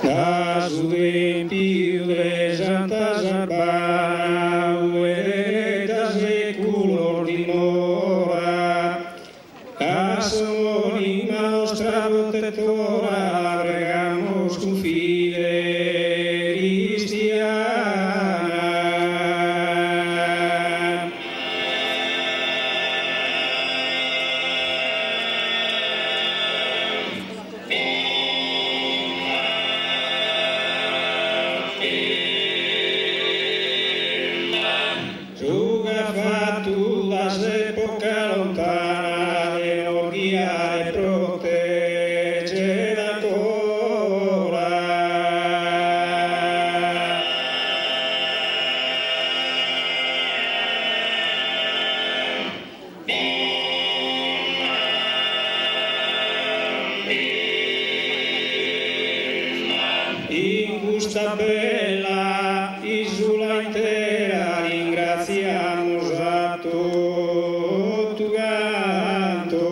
Azul piure Santa Zabau, heredas de color de mora, Asonima nostra protettora, pregamos tu fide cristiana. Las épocas lontanas de nos guía y protege la Torah. In questa bella isola intera ringraziamo a tutto canto.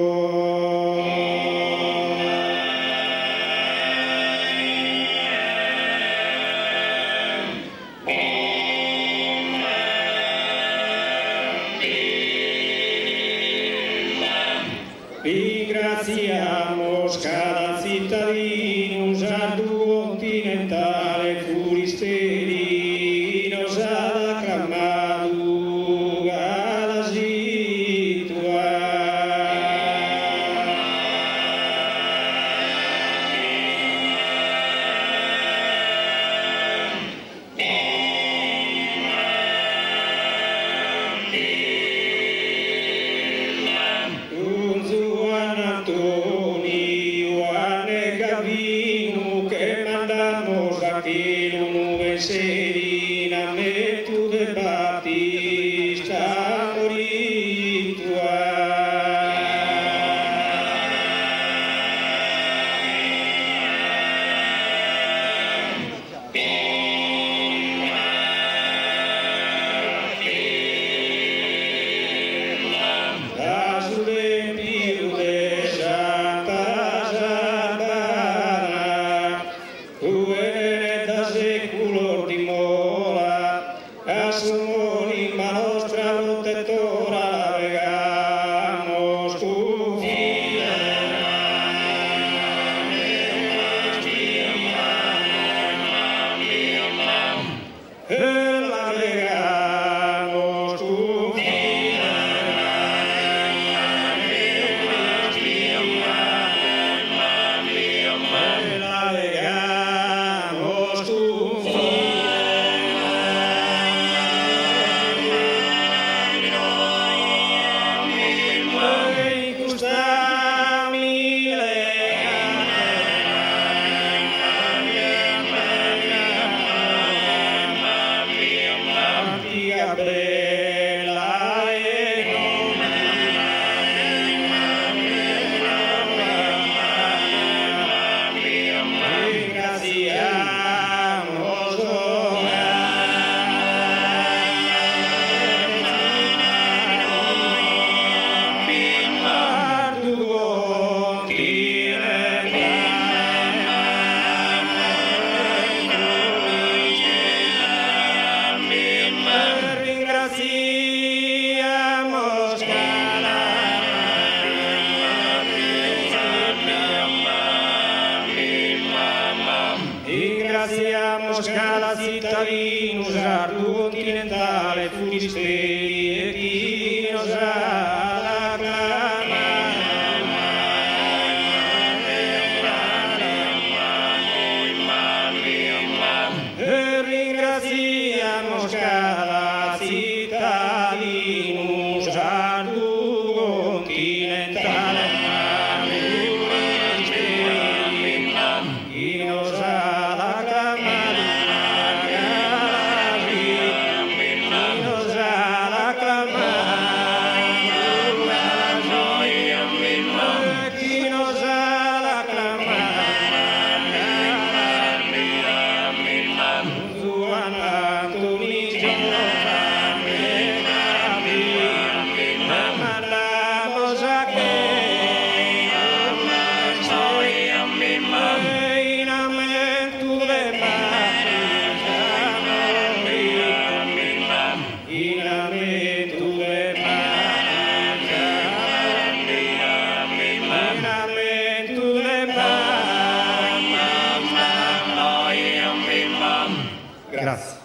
Ringraziamo cada cittadino, sardo continentale, furisterino, sada acclamado, alla situa. Juan Antonio, Juan Gavino, que mandamos aquí en nube serena, metu de Batista moritua. Asonima nostra protettora, pregamos tu la pregamos tu la pregamos tu Ringraziamos cada cittadino, sardo continentale, furisteri e chi nos ringraziamos cada cittadino, sardo continentale, chi nos Grazie.